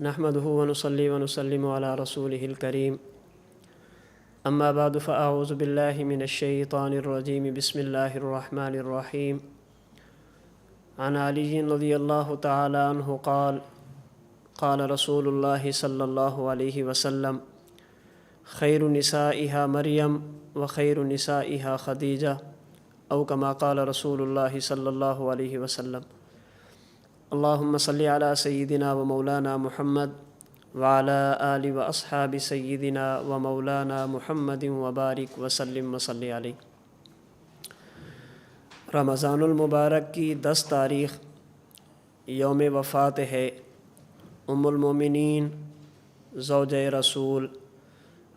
نحمده ونصلي ونسلم على رسوله الكريم اما بعد فاعوذ بالله من الشيطان الرجيم بسم الله الرحمن الرحيم عن علي رضي الله تعالى عنه قال قال رسول الله صلى الله عليه وسلم خير نسائها مريم وخير نسائها خديجة أو كما قال رسول الله صلى الله عليه وسلم اللهم صل على سيدنا ومولانا محمد وعلى آل وأصحاب سيدنا ومولانا محمد وبارك وسلم وصلی علیہ۔ رمضان المبارک کی 10 تاریخ یوم وفات ہے ام المومنین زوجہ رسول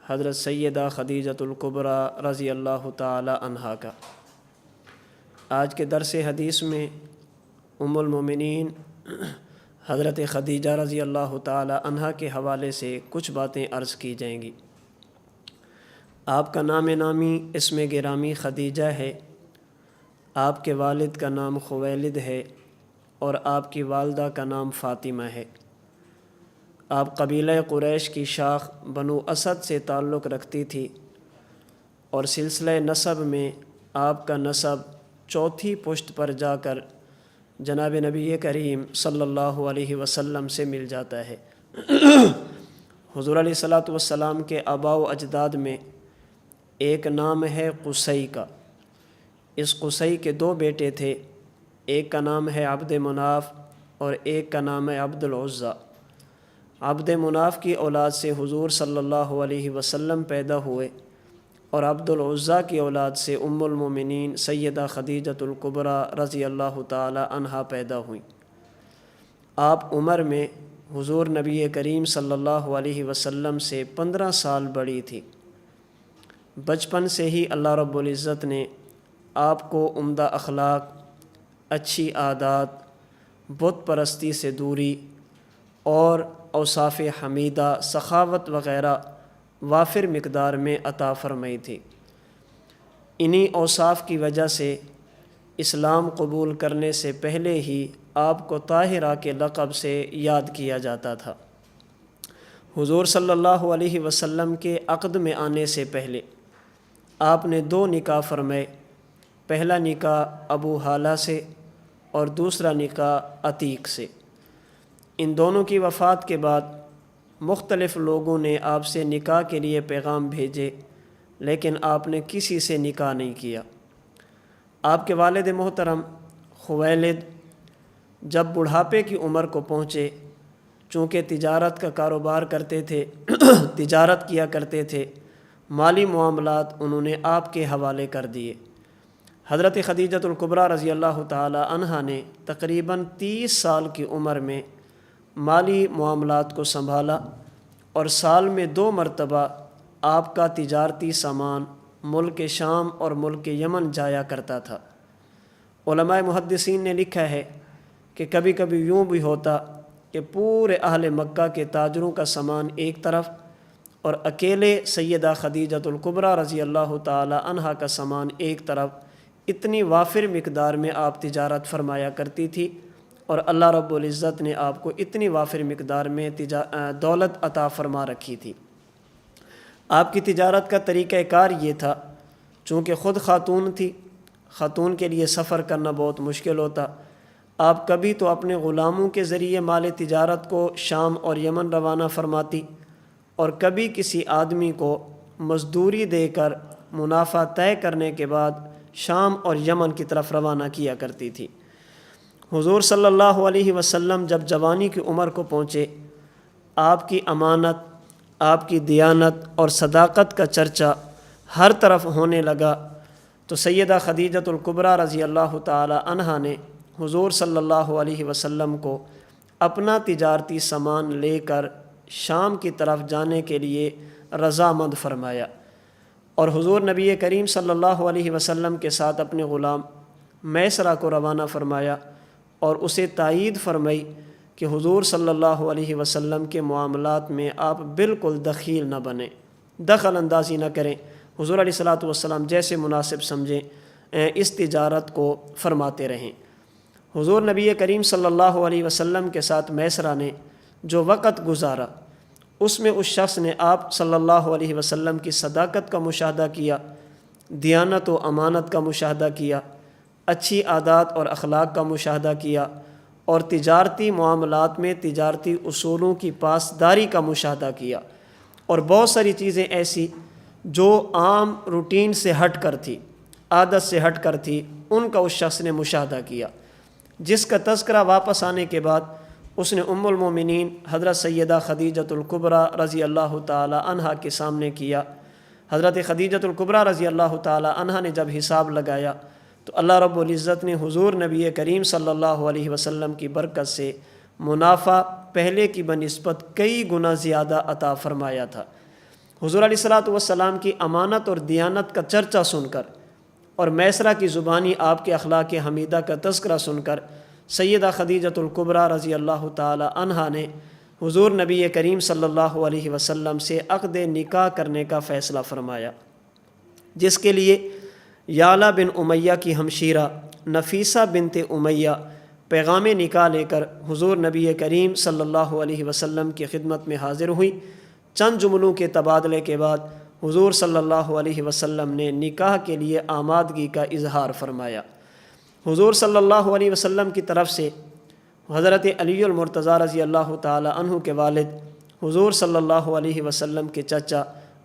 حضرت سیدہ خدیجۃ الکبریٰ رضی اللہ تعالی عنہا کا۔ آج کے درس حدیث میں ام المومنین حضرت خدیجہ رضی اللہ تعالی عنہا کے حوالے سے کچھ باتیں عرض کی جائیں گی۔ آپ کا نام نامی اسم گرامی خدیجہ ہے، آپ کے والد کا نام خویلد ہے اور آپ کی والدہ کا نام فاطمہ ہے۔ آپ قبیلہ قریش کی شاخ بنو اسد سے تعلق رکھتی تھی اور سلسلہ نسب میں آپ کا نسب چوتھی پشت پر جا کر جناب نبی کریم صلی اللہ علیہ وسلم سے مل جاتا ہے۔ حضور علیہ الصلاۃ والسلام کے آباء و اجداد میں ایک نام ہے قصی کا۔ اس قصی کے 2 بیٹے تھے، ایک کا نام ہے عبد مناف اور ایک کا نام ہے عبد العزیٰ۔ عبد مناف کی اولاد سے حضور صلی اللہ علیہ وسلم پیدا ہوئے اور عبد العزیٰ کی اولاد سے ام المومنین سیدہ خدیجۃ الکبریٰ رضی اللہ تعالی عنہا پیدا ہوئیں۔ آپ عمر میں حضور نبی کریم صلی اللہ علیہ وسلم سے 15 سال بڑی تھی۔ بچپن سے ہی اللہ رب العزت نے آپ کو عمدہ اخلاق، اچھی عادات، بت پرستی سے دوری اور اوصاف حمیدہ، سخاوت وغیرہ وافر مقدار میں عطا فرمائی تھی۔ انہی اوصاف کی وجہ سے اسلام قبول کرنے سے پہلے ہی آپ کو طاہرہ کے لقب سے یاد کیا جاتا تھا۔ حضور صلی اللہ علیہ وسلم کے عقد میں آنے سے پہلے آپ نے 2 نکاح فرمائے۔ پہلا نکاح ابو حالہ سے اور دوسرا نکاح عتیق سے۔ ان دونوں کی وفات کے بعد مختلف لوگوں نے آپ سے نکاح کے لیے پیغام بھیجے، لیکن آپ نے کسی سے نکاح نہیں کیا۔ آپ کے والد محترم خویلد جب بڑھاپے کی عمر کو پہنچے، چونکہ تجارت کا کاروبار کرتے تھے تجارت کیا کرتے تھے، مالی معاملات انہوں نے آپ کے حوالے کر دیے۔ حضرت خدیجۃ الکبریٰ رضی اللہ تعالی عنہا نے تقریباً 30 سال کی عمر میں مالی معاملات کو سنبھالا اور سال میں 2 مرتبہ آپ کا تجارتی سامان ملک شام اور ملک یمن جایا کرتا تھا۔ علماء محدثین نے لکھا ہے کہ کبھی کبھی یوں بھی ہوتا کہ پورے اہل مکہ کے تاجروں کا سامان ایک طرف اور اکیلے سیدہ خدیجۃ الکبریٰ رضی اللہ تعالی عنہا کا سامان ایک طرف، اتنی وافر مقدار میں آپ تجارت فرمایا کرتی تھی اور اللہ رب العزت نے آپ کو اتنی وافر مقدار میں دولت عطا فرما رکھی تھی۔ آپ کی تجارت کا طریقہ کار یہ تھا، چونکہ خود خاتون تھی، خاتون کے لیے سفر کرنا بہت مشکل ہوتا۔ آپ کبھی تو اپنے غلاموں کے ذریعے مال تجارت کو شام اور یمن روانہ فرماتی اور کبھی کسی آدمی کو مزدوری دے کر منافع طے کرنے کے بعد شام اور یمن کی طرف روانہ کیا کرتی تھی۔ حضور صلی اللہ علیہ وسلم جب جوانی کی عمر کو پہنچے، آپ کی امانت، آپ کی دیانت اور صداقت کا چرچا ہر طرف ہونے لگا، تو سیدہ خدیجۃ الکبریٰ رضی اللہ تعالی عنہا نے حضور صلی اللہ علیہ وسلم کو اپنا تجارتی سامان لے کر شام کی طرف جانے کے لیے رضامند فرمایا اور حضور نبی کریم صلی اللہ علیہ وسلم کے ساتھ اپنے غلام میسرہ کو روانہ فرمایا اور اسے تائید فرمائی کہ حضور صلی اللہ علیہ وسلم کے معاملات میں آپ بالکل دخیل نہ بنیں، دخل اندازی نہ کریں، حضور علیہ الصلاۃ والسلام جیسے مناسب سمجھیں اس تجارت کو فرماتے رہیں۔ حضور نبی کریم صلی اللہ علیہ وسلم کے ساتھ میسرہ نے جو وقت گزارا اس میں اس شخص نے آپ صلی اللہ علیہ وسلم کی صداقت کا مشاہدہ کیا، دیانت و امانت کا مشاہدہ کیا، اچھی عادات اور اخلاق کا مشاہدہ کیا، اور تجارتی معاملات میں تجارتی اصولوں کی پاسداری کا مشاہدہ کیا، اور بہت ساری چیزیں ایسی جو عام روٹین سے ہٹ کر تھی، عادت سے ہٹ کر تھی، ان کا اس شخص نے مشاہدہ کیا، جس کا تذکرہ واپس آنے کے بعد اس نے ام المومنین حضرت سیدہ خدیجۃ الکبریٰ رضی اللہ تعالی عنہا کے سامنے کیا۔ حضرت خدیجۃ الکبریٰ رضی اللہ تعالی عنہا نے جب حساب لگایا تو اللہ رب العزت نے حضور نبی کریم صلی اللہ علیہ وسلم کی برکت سے منافع پہلے کی بنسبت کئی گنا زیادہ عطا فرمایا تھا۔ حضور علیہ الصلاۃ والسلام کی امانت اور دیانت کا چرچا سن کر اور میسرہ کی زبانی آپ کے اخلاق حمیدہ کا تذکرہ سن کر سیدہ خدیجۃ الکبریٰ رضی اللہ تعالی عنہا نے حضور نبی کریم صلی اللہ علیہ وسلم سے عقد نکاح کرنے کا فیصلہ فرمایا، جس کے لیے یعلا بن امیہ کی ہمشیرہ نفیسہ بنت امیہ پیغام نکاح لے کر حضور نبی کریم صلی اللہ علیہ وسلم کی خدمت میں حاضر ہوئی۔ چند جملوں کے تبادلے کے بعد حضور صلی اللہ علیہ وسلم نے نکاح کے لیے آمادگی کا اظہار فرمایا۔ حضور صلی اللہ علیہ وسلم کی طرف سے حضرت علی المرتضیٰ رضی اللہ تعالی عنہ کے والد، حضور صلی اللہ علیہ وسلم کے چچا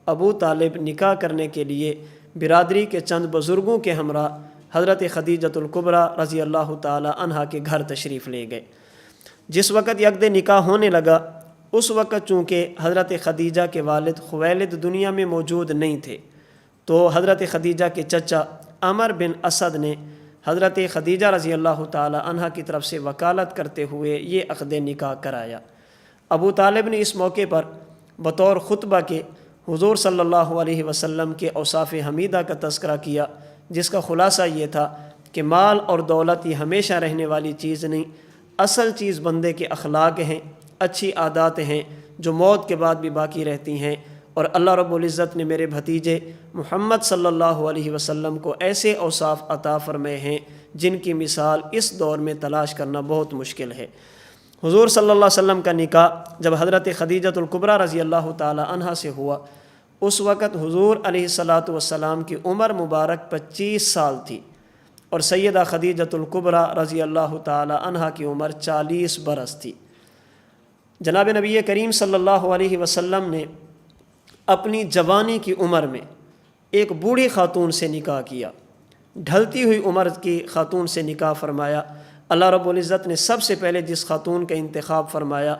ابو طالب نکاح کرنے کے لیے برادری کے چند بزرگوں کے ہمراہ حضرت خدیجۃ الکبریٰ رضی اللہ تعالی عنہا کے گھر تشریف لے گئے۔ جس وقت عقد نکاح ہونے لگا اس وقت چونکہ حضرت خدیجہ کے والد خویلد دنیا میں موجود نہیں تھے، تو حضرت خدیجہ کے چچا عمر بن اسد نے حضرت خدیجہ رضی اللہ تعالی عنہا کی طرف سے وکالت کرتے ہوئے یہ عقد نکاح کرایا۔ ابو طالب نے اس موقع پر بطور خطبہ کے حضور صلی اللہ علیہ وسلم کے اوصاف حمیدہ کا تذکرہ کیا، جس کا خلاصہ یہ تھا کہ مال اور دولت یہ ہمیشہ رہنے والی چیز نہیں، اصل چیز بندے کے اخلاق ہیں، اچھی عادات ہیں جو موت کے بعد بھی باقی رہتی ہیں، اور اللہ رب العزت نے میرے بھتیجے محمد صلی اللہ علیہ وسلم کو ایسے اوصاف عطا فرمائے ہیں جن کی مثال اس دور میں تلاش کرنا بہت مشکل ہے۔ حضور صلی اللہ علیہ وسلم کا نکاح جب حضرت خدیجۃ الکبریٰ رضی اللہ تعالی عنہا سے ہوا اس وقت حضور علیہ الصلاۃ والسلام کی عمر مبارک 25 سال تھی، اور سیدہ خدیجۃ الکبریٰ رضی اللہ تعالی عنہا کی عمر 40 برس تھی۔ جناب نبی کریم صلی اللہ علیہ وسلم نے اپنی جوانی کی عمر میں ایک بوڑھی خاتون سے نکاح کیا، ڈھلتی ہوئی عمر کی خاتون سے نکاح فرمایا۔ اللہ رب العزت نے سب سے پہلے جس خاتون کا انتخاب فرمایا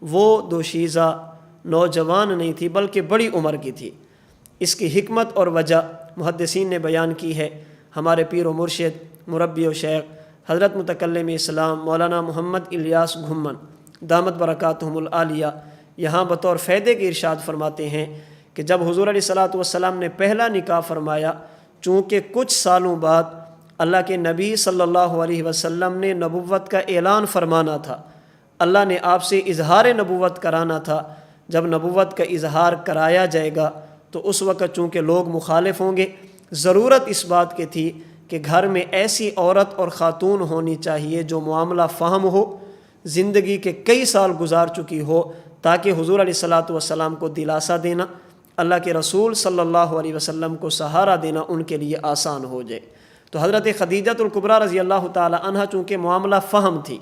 وہ دوشیزہ نوجوان نہیں تھی بلکہ بڑی عمر کی تھی۔ اس کی حکمت اور وجہ محدثین نے بیان کی ہے۔ ہمارے پیر و مرشد مربی و شیخ حضرت متکلم اسلام مولانا محمد الیاس گھمن دامت برکاتہم العالیہ یہاں بطور فائدے کے ارشاد فرماتے ہیں کہ جب حضور علیہ الصلاۃ والسلام نے پہلا نکاح فرمایا، چونکہ کچھ سالوں بعد اللہ کے نبی صلی اللہ علیہ وسلم نے نبوت کا اعلان فرمانا تھا، اللہ نے آپ سے اظہار نبوت کرانا تھا۔ جب نبوت کا اظہار کرایا جائے گا تو اس وقت چونکہ لوگ مخالف ہوں گے، ضرورت اس بات کی تھی کہ گھر میں ایسی عورت اور خاتون ہونی چاہیے جو معاملہ فہم ہو، زندگی کے کئی سال گزار چکی ہو، تاکہ حضور علیہ الصلاۃ والسلام کو دلاسا دینا، اللہ کے رسول صلی اللہ علیہ وسلم کو سہارا دینا ان کے لیے آسان ہو جائے۔ تو حضرت خدیجۃ الکبریٰ رضی اللہ تعالی عنہا چونکہ معاملہ فہم تھی،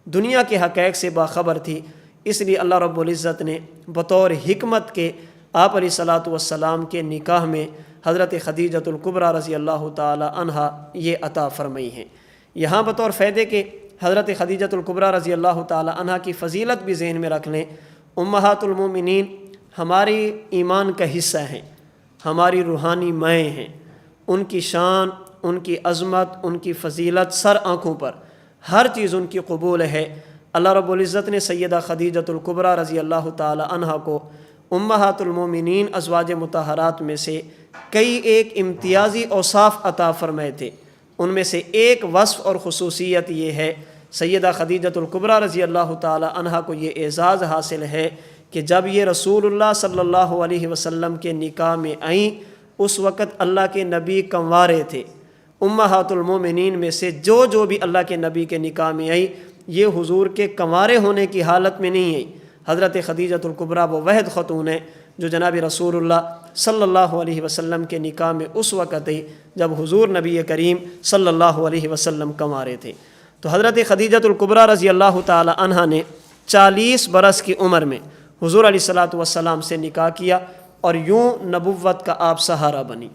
دنیا کے حقائق سے باخبر تھی، اس لیے اللہ رب العزت نے بطور حکمت کے آپ علیہ الصلاۃ والسلام کے نکاح میں حضرت خدیجۃ الکبریٰ رضی اللہ تعالی عنہا یہ عطا فرمائی ہیں۔ یہاں بطور فائدے کے حضرت خدیجۃ الکبریٰ رضی اللہ تعالی عنہا کی فضیلت بھی ذہن میں رکھ لیں۔ امہات المومنین ہماری ایمان کا حصہ ہیں، ہماری روحانی مائیں ہیں، ان کی شان، ان کی عظمت، ان کی فضیلت سر آنکھوں پر، ہر چیز ان کی قبول ہے۔ اللہ رب العزت نے سیدہ خدیجۃ الکبریٰ رضی اللہ تعالی عنہا کو امہات المومنین ازواج مطہرات میں سے کئی ایک امتیازی اوصاف عطا فرمائے تھے۔ ان میں سے ایک وصف اور خصوصیت یہ ہے، سیدہ خدیجۃ الکبریٰ رضی اللہ تعالی عنہا کو یہ اعزاز حاصل ہے کہ جب یہ رسول اللہ صلی اللہ علیہ وسلم کے نکاح میں آئیں اس وقت اللہ کے نبی کنوارے تھے۔ امہات المومنین میں سے جو بھی اللہ کے نبی کے نکاح میں آئی یہ حضور کے کنوارے ہونے کی حالت میں نہیں آئی، حضرت خدیجۃ الکبریٰ وہ وحد خاتون ہیں جو جناب رسول اللہ صلی اللہ علیہ وسلم کے نکاح میں اس وقت ہی جب حضور نبی کریم صلی اللہ علیہ وسلم کنوارے تھے۔ تو حضرت خدیجۃ الکبریٰ رضی اللہ تعالی عنہا نے 40 برس کی عمر میں حضور علیہ الصلاۃ والسلام سے نکاح کیا اور یوں نبوت کا آپ سہارا بنی۔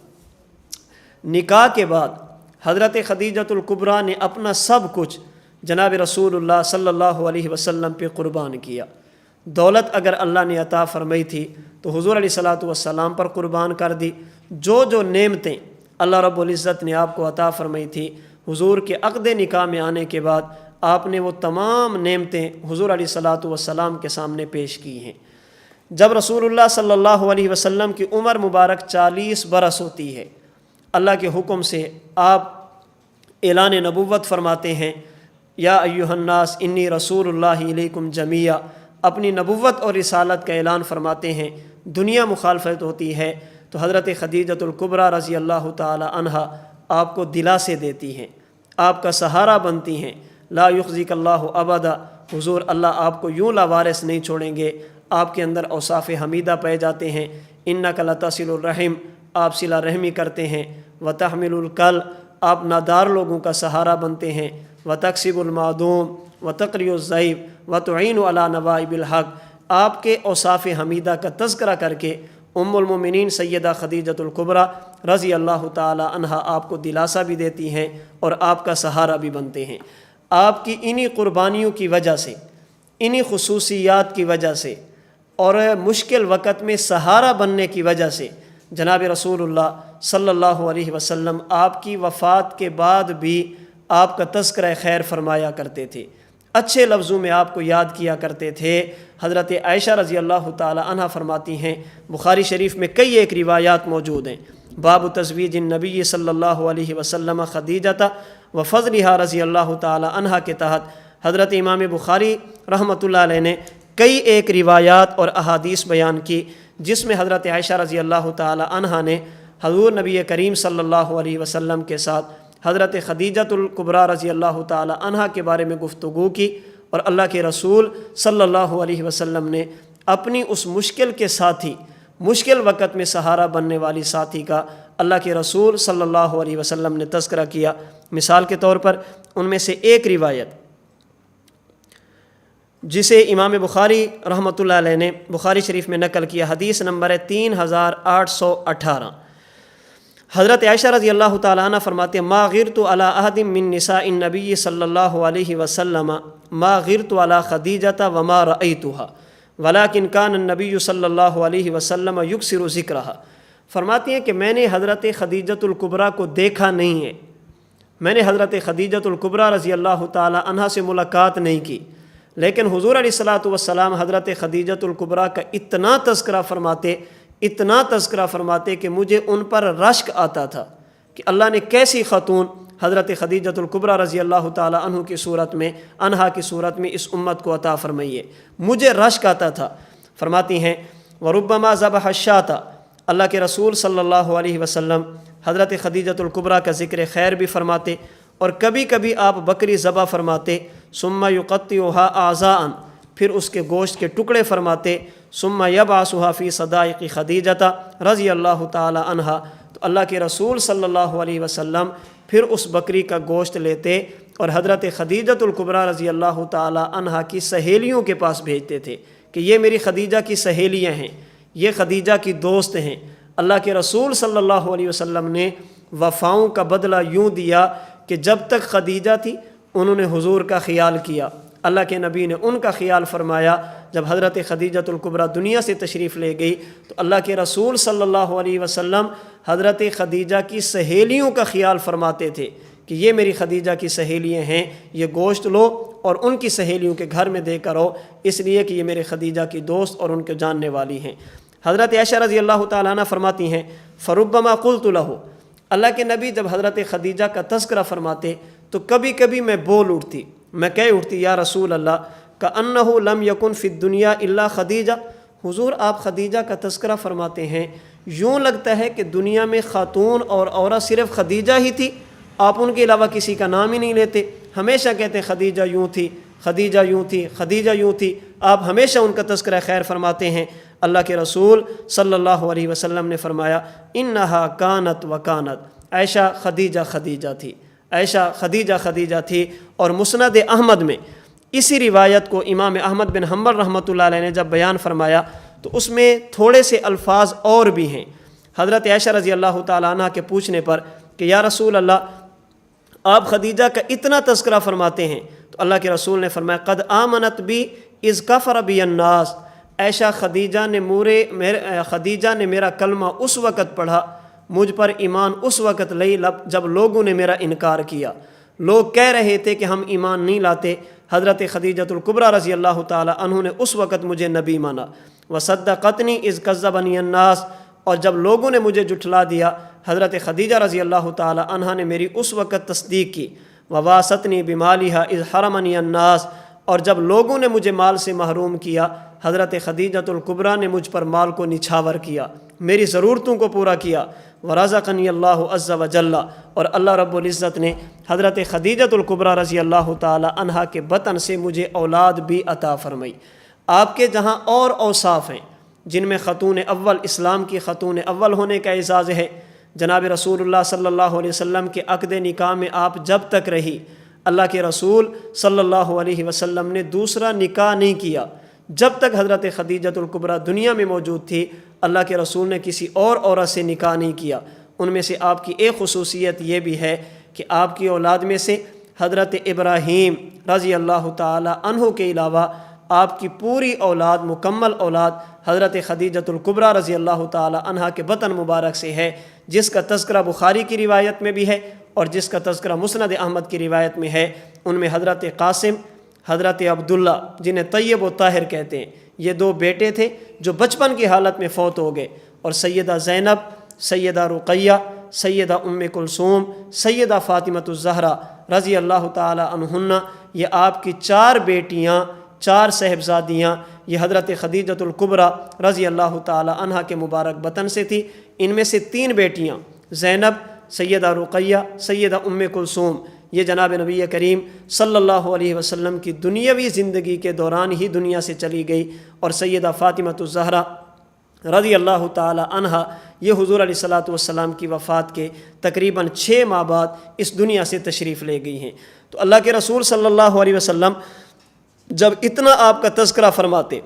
نکاح کے بعد حضرت خدیجۃ الکبریٰ نے اپنا سب کچھ جناب رسول اللہ صلی اللہ علیہ وسلم پہ قربان کیا۔ دولت اگر اللہ نے عطا فرمائی تھی تو حضور علیہ الصلاۃ والسلام پر قربان کر دی۔ جو نعمتیں اللہ رب العزت نے آپ کو عطا فرمائی تھی، حضور کے عقد نکاح میں آنے کے بعد آپ نے وہ تمام نعمتیں حضور علیہ الصلاۃ والسلام کے سامنے پیش کی ہیں۔ جب رسول اللہ صلی اللہ علیہ وسلم کی عمر مبارک 40 برس ہوتی ہے، اللہ کے حکم سے آپ اعلان نبوت فرماتے ہیں، یا ایھا الناس انی رسول اللہ الیکم جمیعا، اپنی نبوت اور رسالت کا اعلان فرماتے ہیں۔ دنیا مخالفت ہوتی ہے تو حضرت خدیجۃ الکبریٰ رضی اللہ تعالی عنہا آپ کو دلاسے دیتی ہیں، آپ کا سہارا بنتی ہیں۔ لا یخزیک اللہ ابدا، حضور اللہ آپ کو یوں لاوارث نہیں چھوڑیں گے۔ آپ کے اندر اوصاف حمیدہ پائے جاتے ہیں۔ انک لتصل الرحم، آپ صلہ رحمی کرتے ہیں۔ وتحمل الکل، آپ نادار لوگوں کا سہارا بنتے ہیں۔ وتکسب المعدوم وتقری الضعیف وتعین علی نوائب الحق، آپ کے اوصاف حمیدہ کا تذکرہ کر کے ام المومنین سیدہ خدیجۃ الکبریٰ رضی اللہ تعالی عنہا آپ کو دلاسا بھی دیتی ہیں اور آپ کا سہارا بھی بنتے ہیں۔ آپ کی انہی قربانیوں کی وجہ سے، انہی خصوصیات کی وجہ سے اور مشکل وقت میں سہارا بننے کی وجہ سے جناب رسول اللہ صلی اللہ علیہ وسلم آپ کی وفات کے بعد بھی آپ کا تذکرہ خیر فرمایا کرتے تھے، اچھے لفظوں میں آپ کو یاد کیا کرتے تھے۔ حضرت عائشہ رضی اللہ تعالی عنہا فرماتی ہیں، بخاری شریف میں کئی ایک روایات موجود ہیں، باب تزویج النبی صلی اللہ علیہ وسلم خدیجہ وفضلها رضی اللہ تعالی عنہا کے تحت حضرت امام بخاری رحمۃ اللہ علیہ نے کئی ایک روایات اور احادیث بیان کی، جس میں حضرت عائشہ رضی اللہ تعالی عنہا نے حضور نبی کریم صلی اللہ علیہ وسلم کے ساتھ حضرت خدیجۃ الکبریٰ رضی اللہ تعالی عنہا کے بارے میں گفتگو کی، اور اللہ کے رسول صلی اللہ علیہ وسلم نے اپنی اس مشکل کے ساتھی، مشکل وقت میں سہارا بننے والی ساتھی کا اللہ کے رسول صلی اللہ علیہ وسلم نے تذکرہ کیا۔ مثال کے طور پر ان میں سے ایک روایت جسے امام بخاری رحمۃ اللہ علیہ نے بخاری شریف میں نقل کیا، حدیث نمبر ہے 3818، حضرت عائشہ رضی اللہ تعالیٰ عنہ فرماتے ہیں، ما غرت علی احد من نساء النبی صلی اللہ علیہ وسلم ما غرت علی خدیجہ وما رأیتها ولکن کان النبی صلی اللہ علیہ وسلم یکثر ذکرہا۔ فرماتی ہیں کہ میں نے حضرت خدیجۃ الکبریٰ کو دیکھا نہیں ہے، میں نے حضرت خدیجۃ الکبریٰ رضی اللہ تعالی عنہا سے ملاقات نہیں کی، لیکن حضور علیہ الصلاۃ والسلام حضرت خدیجۃ الکبریٰ کا اتنا تذکرہ فرماتے کہ مجھے ان پر رشک آتا تھا کہ اللہ نے کیسی خاتون حضرت خدیجۃ الکبریٰ رضی اللہ تعالی عنہ کی صورت میں، عنہا کی صورت میں اس امت کو عطا فرمائی ہے، مجھے رشک آتا تھا۔ فرماتی ہیں وربما ذبح الشاة، اللہ کے رسول صلی اللہ علیہ وسلم حضرت خدیجۃ الکبریٰ کا ذکر خیر بھی فرماتے، اور کبھی کبھی آپ بکری ذبح فرماتے، ثم یقطعها اعضاء، پھر اس کے گوشت کے ٹکڑے فرماتے، ثم یبعثها فی صدائق خدیجہ رضی اللہ تعالی عنہا، تو اللہ کے رسول صلی اللہ علیہ وسلم پھر اس بکری کا گوشت لیتے اور حضرت خدیجۃ الکبریٰ رضی اللہ تعالی عنہا کی سہیلیوں کے پاس بھیجتے تھے کہ یہ میری خدیجہ کی سہیلیاں ہیں، یہ خدیجہ کی دوست ہیں۔ اللہ کے رسول صلی اللہ علیہ وسلم نے وفاؤں کا بدلہ یوں دیا کہ جب تک خدیجہ تھی انہوں نے حضور کا خیال کیا، اللہ کے نبی نے ان کا خیال فرمایا۔ جب حضرت خدیجۃ الکبریٰ دنیا سے تشریف لے گئی تو اللہ کے رسول صلی اللہ علیہ وسلم حضرت خدیجہ کی سہیلیوں کا خیال فرماتے تھے کہ یہ میری خدیجہ کی سہیلیاں ہیں، یہ گوشت لو اور ان کی سہیلیوں کے گھر میں دے کر آؤ، اس لیے کہ یہ میرے خدیجہ کی دوست اور ان کے جاننے والی ہیں۔ حضرت عائشہ رضی اللہ تعالیٰ عنہ فرماتی ہیں، فربما قلت له، اللہ کے نبی جب حضرت خدیجہ کا تذکرہ فرماتے تو کبھی کبھی میں بول اٹھتی، میں کہہ اٹھتی، یا رسول اللہ کأنہ لم یکن فی الدنیا الا خدیجہ، حضور آپ خدیجہ کا تذکرہ فرماتے ہیں، یوں لگتا ہے کہ دنیا میں خاتون اور عورت صرف خدیجہ ہی تھی، آپ ان کے علاوہ کسی کا نام ہی نہیں لیتے، ہمیشہ کہتے ہیں خدیجہ یوں تھی، خدیجہ یوں تھی، خدیجہ یوں تھی، آپ ہمیشہ ان کا تذکرہ خیر فرماتے ہیں۔ اللہ کے رسول صلی اللہ علیہ وسلم نے فرمایا انہا کانت و کانت، عائشہ خدیجہ خدیجہ تھی، عائشہ خدیجہ خدیجہ تھی۔ اور مسند احمد میں اسی روایت کو امام احمد بن حنبل رحمۃ اللہ علیہ نے جب بیان فرمایا تو اس میں تھوڑے سے الفاظ اور بھی ہیں۔ حضرت عائشہ رضی اللہ تعالیٰ عنہ کے پوچھنے پر کہ یا رسول اللہ آپ خدیجہ کا اتنا تذکرہ فرماتے ہیں، تو اللہ کے رسول نے فرمایا قد آمنت بی اذ کفر بی الناس، عائشہ خدیجہ نے میرا کلمہ اس وقت پڑھا، مجھ پر ایمان اس وقت لئی جب لوگوں نے میرا انکار کیا۔ لوگ کہہ رہے تھے کہ ہم ایمان نہیں لاتے، حضرت خدیجۃ الکبریٰ رضی اللہ تعالی عنہ نے اس وقت مجھے نبی مانا۔ وصدقتنی اذ کذبنی الناس، اور جب لوگوں نے مجھے جھٹلا دیا، حضرت خدیجہ رضی اللہ تعالی عنہ نے میری اس وقت تصدیق کی۔ وواستنی بمالہا اذ حرمنی الناس، اور جب لوگوں نے مجھے مال سے محروم کیا، حضرت خدیجۃ الکبریٰ نے مجھ پر مال کو نچھاور کیا، میری ضرورتوں کو پورا کیا۔ ورزقنی اللہ عز وجل، اور اللہ رب العزت نے حضرت خدیجۃ الکبریٰ رضی اللہ تعالی عنہا کے بطن سے مجھے اولاد بھی عطا فرمائی۔ آپ کے جہاں اور اوصاف ہیں جن میں خاتون اول، اسلام کی خاتون اول ہونے کا اعزاز ہے۔ جناب رسول اللہ صلی اللہ علیہ وسلم کے عقد نکاح میں آپ جب تک رہی، اللہ کے رسول صلی اللہ علیہ وسلم نے دوسرا نکاح نہیں کیا۔ جب تک حضرت خدیجۃ الکبریٰ دنیا میں موجود تھی، اللہ کے رسول نے کسی اور عورت سے نکاح نہیں کیا۔ ان میں سے آپ کی ایک خصوصیت یہ بھی ہے کہ آپ کی اولاد میں سے حضرت ابراہیم رضی اللہ تعالی عنہ کے علاوہ آپ کی پوری اولاد، مکمل اولاد حضرت خدیجۃ الکبریٰ رضی اللہ تعالی عنہا کے بطن مبارک سے ہے، جس کا تذکرہ بخاری کی روایت میں بھی ہے اور جس کا تذکرہ مسند احمد کی روایت میں ہے۔ ان میں حضرت قاسم، حضرت عبداللہ جنہیں طیب و طاہر کہتے ہیں، یہ دو بیٹے تھے جو بچپن کی حالت میں فوت ہو گئے، اور سیدہ زینب، سیدہ رقیہ، سیدہ ام کلثوم، سیدہ فاطمۃ الزہرا رضی اللہ تعالی عنہن، یہ آپ کی 4 بیٹیاں، 4 صاحبزادیاں، یہ حضرت خدیجۃ الکبریٰ رضی اللہ تعالی عنہا کے مبارک بطن سے تھی۔ ان میں سے 3 بیٹیاں زینب، سیدہ رقیہ، سیدہ ام کلثوم، یہ جناب نبی کریم صلی اللہ علیہ وسلم کی دنیاوی زندگی کے دوران ہی دنیا سے چلی گئی، اور سیدہ فاطمۃ الزہرا رضی اللہ تعالی عنہا یہ حضور علیہ الصلاۃ والسلام کی وفات کے تقریباً 6 ماہ بعد اس دنیا سے تشریف لے گئی ہیں۔ تو اللہ کے رسول صلی اللہ علیہ وسلم جب اتنا آپ کا تذکرہ فرماتے،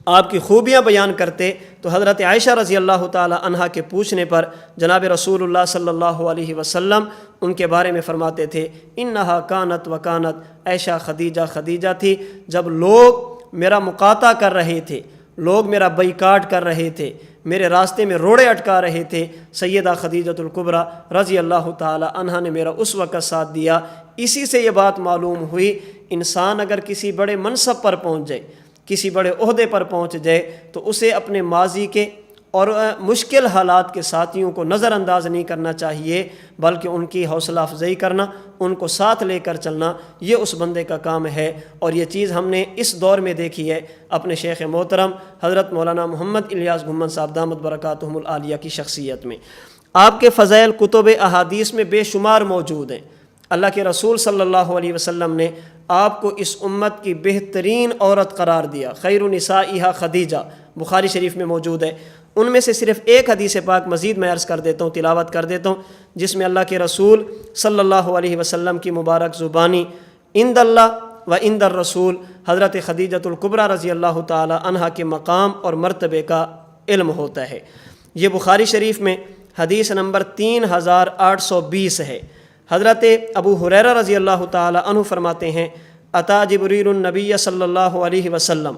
آپ کی خوبیاں بیان کرتے، تو حضرت عائشہ رضی اللہ تعالی عنہا کے پوچھنے پر جناب رسول اللہ صلی اللہ علیہ وسلم ان کے بارے میں فرماتے تھے انہا کانت و کانت، عائشہ خدیجہ خدیجہ تھی۔ جب لوگ میرا مقاطع کر رہے تھے، لوگ میرا بائیکاٹ کر رہے تھے، میرے راستے میں روڑے اٹکا رہے تھے، سیدہ خدیجۃ الکبریٰ رضی اللہ تعالی عنہا نے میرا اس وقت ساتھ دیا۔ اسی سے یہ بات معلوم ہوئی، انسان اگر کسی بڑے منصب پر پہنچ جائے، کسی بڑے عہدے پر پہنچ جائے، تو اسے اپنے ماضی کے اور مشکل حالات کے ساتھیوں کو نظر انداز نہیں کرنا چاہیے، بلکہ ان کی حوصلہ افزائی کرنا، ان کو ساتھ لے کر چلنا، یہ اس بندے کا کام ہے۔ اور یہ چیز ہم نے اس دور میں دیکھی ہے اپنے شیخ محترم حضرت مولانا محمد الیاس گھمن صاحب دامت برکاتہم العالیہ کی شخصیت میں۔ آپ کے فضائل کتب احادیث میں بے شمار موجود ہیں۔ اللہ کے رسول صلی اللہ علیہ وسلم نے آپ کو اس امت کی بہترین عورت قرار دیا، خیر نسائها خدیجہ، بخاری شریف میں موجود ہے۔ ان میں سے صرف ایک حدیث پاک مزید میں عرض کر دیتا ہوں، تلاوت کر دیتا ہوں، جس میں اللہ کے رسول صلی اللہ علیہ وسلم کی مبارک زبانی عند اللہ و عند الرسول حضرت خدیجۃ الکبریٰ رضی اللہ تعالی عنہا کے مقام اور مرتبے کا علم ہوتا ہے۔ یہ بخاری شریف میں حدیث نمبر 3820 ہے۔ حضرت ابو ہریرہ رضی اللہ تعالی عنہ فرماتے ہیں اتا جبریل النبی صلی اللہ علیہ وسلم،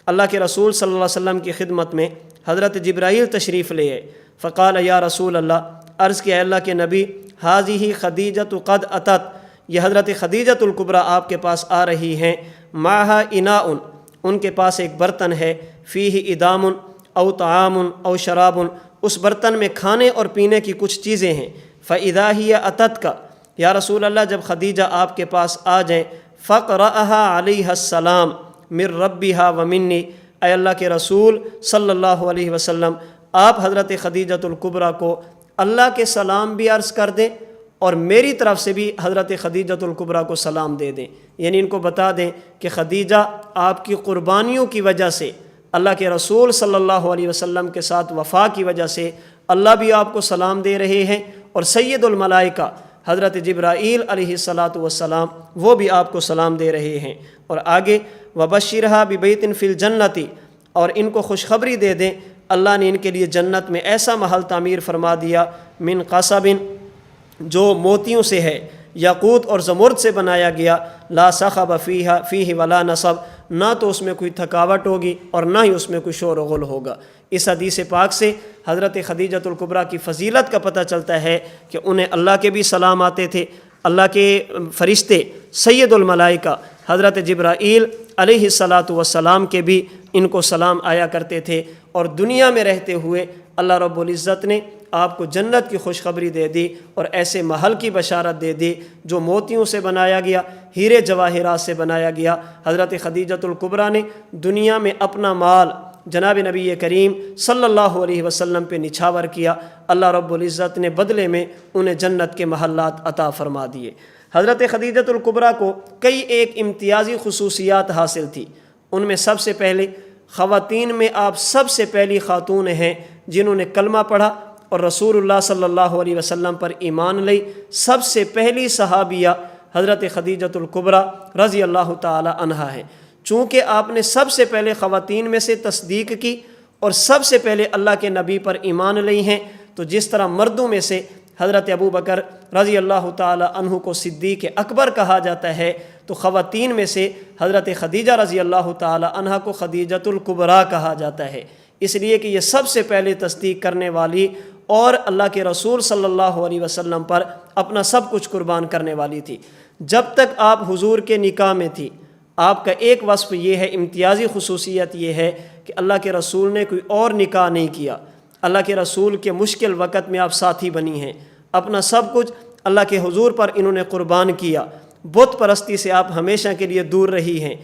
اللہ کے رسول صلی اللہ علیہ وسلم کی خدمت میں حضرت جبرائیل تشریف لے آئے۔ فقال یا رسول اللہ، عرض کیا اللہ کے نبی، حاذہ خدیجۃ قد اتت، یہ حضرت خدیجۃ الکبریٰ آپ کے پاس آ رہی ہیں، معہا اناء، ان کے پاس ایک برتن ہے، فیہ ادام او طعام او شراب، اس برتن میں کھانے اور پینے کی کچھ چیزیں ہیں۔ فاذا ہی اتتک، یا رسول اللہ جب خدیجہ آپ کے پاس آ جائیں، فقرأها علیہ السلام من ربها ومنی، اے اللہ کے رسول صلی اللہ علیہ وسلم آپ حضرت خدیجۃ الکبریٰ کو اللہ کے سلام بھی عرض کر دیں اور میری طرف سے بھی حضرت خدیجۃ الکبریٰ کو سلام دے دیں، یعنی ان کو بتا دیں کہ خدیجہ آپ کی قربانیوں کی وجہ سے، اللہ کے رسول صلی اللہ علیہ وسلم کے ساتھ وفا کی وجہ سے اللہ بھی آپ کو سلام دے رہے ہیں، اور سید الملائکہ حضرت جبرائیل علیہ السلام وہ بھی آپ کو سلام دے رہے ہیں۔ اور آگے وبشرھا ببیت فی الجنۃ، اور ان کو خوشخبری دے دیں اللہ نے ان کے لیے جنت میں ایسا محل تعمیر فرما دیا، من قصب، جو موتیوں سے ہے، یاقوت اور زمرد سے بنایا گیا، لا صخب فیہ ولا نصب، نہ تو اس میں کوئی تھکاوٹ ہوگی اور نہ ہی اس میں کوئی شور و غل ہوگا۔ اس حدیث پاک سے حضرت خدیجۃ الکبریٰ کی فضیلت کا پتہ چلتا ہے کہ انہیں اللہ کے بھی سلام آتے تھے، اللہ کے فرشتے سید الملائکہ حضرت جبرائیل علیہ السلام کے بھی ان کو سلام آیا کرتے تھے، اور دنیا میں رہتے ہوئے اللہ رب العزت نے آپ کو جنت کی خوشخبری دے دی اور ایسے محل کی بشارت دے دی جو موتیوں سے بنایا گیا، ہیرے جواہرات سے بنایا گیا۔ حضرت خدیجۃ الکبریٰ نے دنیا میں اپنا مال جناب نبی کریم صلی اللہ علیہ وسلم پہ نچھاور کیا، اللہ رب العزت نے بدلے میں انہیں جنت کے محلات عطا فرما دیے۔ حضرت خدیجۃ الکبریٰ کو کئی ایک امتیازی خصوصیات حاصل تھی، ان میں سب سے پہلے خواتین میں آپ سب سے پہلی خاتون ہیں جنہوں نے کلمہ پڑھا اور رسول اللہ صلی اللہ علیہ وسلم پر ایمان لائی۔ سب سے پہلی صحابیہ حضرت خدیجۃ الکبریٰ رضی اللہ تعالی عنہا ہے۔ چونکہ آپ نے سب سے پہلے خواتین میں سے تصدیق کی اور سب سے پہلے اللہ کے نبی پر ایمان لائی ہیں، تو جس طرح مردوں میں سے حضرت ابو بکر رضی اللہ تعالی عنہ کو صدیق اکبر کہا جاتا ہے، تو خواتین میں سے حضرت خدیجہ رضی اللہ تعالی عنہا کو خدیجۃ الکبریٰ کہا جاتا ہے، اس لیے کہ یہ سب سے پہلے تصدیق کرنے والی اور اللہ کے رسول صلی اللہ علیہ وسلم پر اپنا سب کچھ قربان کرنے والی تھی۔ جب تک آپ حضور کے نکاح میں تھی، آپ کا ایک وصف یہ ہے، امتیازی خصوصیت یہ ہے کہ اللہ کے رسول نے کوئی اور نکاح نہیں کیا۔ اللہ کے رسول کے مشکل وقت میں آپ ساتھی بنی ہیں، اپنا سب کچھ اللہ کے حضور پر انہوں نے قربان کیا۔ بت پرستی سے آپ ہمیشہ کے لیے دور رہی ہیں۔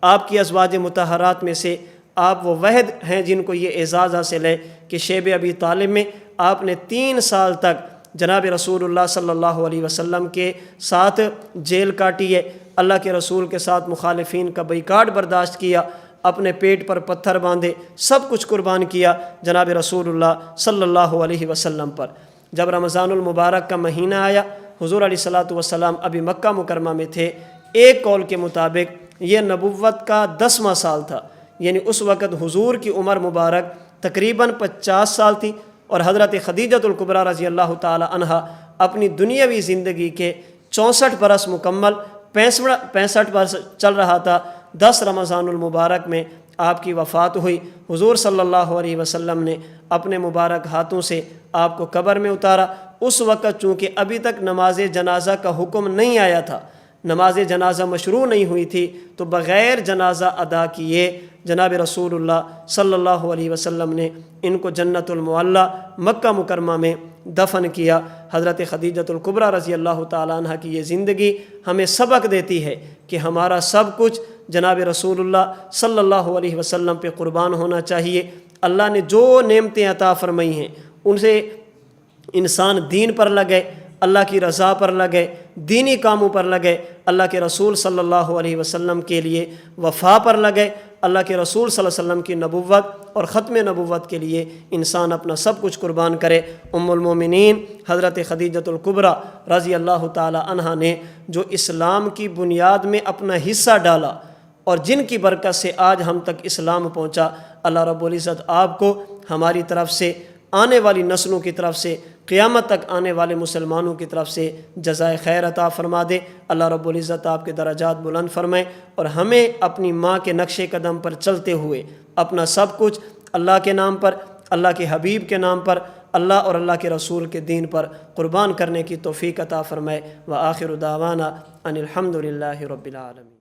آپ کی ازواج مطہرات میں سے آپ وہ وحد ہیں جن کو یہ اعزاز حاصل ہے کہ شیب ابی طالب میں آپ نے 3 سال تک جناب رسول اللہ صلی اللہ علیہ وسلم کے ساتھ جیل کاٹی ہے، اللہ کے رسول کے ساتھ مخالفین کا بائیکاٹ برداشت کیا، اپنے پیٹ پر پتھر باندھے، سب کچھ قربان کیا جناب رسول اللہ صلی اللہ علیہ وسلم پر۔ جب رمضان المبارک کا مہینہ آیا، حضور علیہ الصلاۃ والسلام ابھی مکہ مکرمہ میں تھے۔ ایک قول کے مطابق یہ نبوت کا 10واں سال تھا، یعنی اس وقت حضور کی عمر مبارک تقریباً 50 سال تھی، اور حضرت خدیجۃ الکبریٰ رضی اللہ تعالی عنہا اپنی دنیاوی زندگی کے 64 برس مکمل، 65 برس چل رہا تھا۔ 10 رمضان المبارک میں آپ کی وفات ہوئی۔ حضور صلی اللہ علیہ وسلم نے اپنے مبارک ہاتھوں سے آپ کو قبر میں اتارا۔ اس وقت چونکہ ابھی تک نماز جنازہ کا حکم نہیں آیا تھا، نماز جنازہ مشروع نہیں ہوئی تھی، تو بغیر جنازہ ادا کیے جناب رسول اللہ صلی اللہ علیہ وسلم نے ان کو جنت المعلیٰ مکہ مکرمہ میں دفن کیا۔ حضرت خدیجۃ الکبریٰ رضی اللہ تعالیٰ عنہ کی یہ زندگی ہمیں سبق دیتی ہے کہ ہمارا سب کچھ جناب رسول اللہ صلی اللہ علیہ وسلم پہ قربان ہونا چاہیے۔ اللہ نے جو نعمتیں عطا فرمائی ہیں ان سے انسان دین پر لگے، اللہ کی رضا پر لگے، دینی کاموں پر لگے، اللہ کے رسول صلی اللہ علیہ وسلم کے لیے وفا پر لگے، اللہ کے رسول صلی اللہ علیہ وسلم کی نبوت اور ختم نبوت کے لیے انسان اپنا سب کچھ قربان کرے۔ ام المومنین حضرت خدیجۃ الکبریٰ رضی اللہ تعالی عنہا نے جو اسلام کی بنیاد میں اپنا حصہ ڈالا اور جن کی برکت سے آج ہم تک اسلام پہنچا، اللہ رب العزت آپ کو ہماری طرف سے، آنے والی نسلوں کی طرف سے، قیامت تک آنے والے مسلمانوں کی طرف سے جزائے خیر عطا فرما دے۔ اللہ رب العزت آپ کے درجات بلند فرمائے، اور ہمیں اپنی ماں کے نقش قدم پر چلتے ہوئے اپنا سب کچھ اللہ کے نام پر، اللہ کے حبیب کے نام پر، اللہ اور اللہ کے رسول کے دین پر قربان کرنے کی توفیق عطا فرمائے۔ وآخر دعوانا ان الحمد للہ رب العالمین۔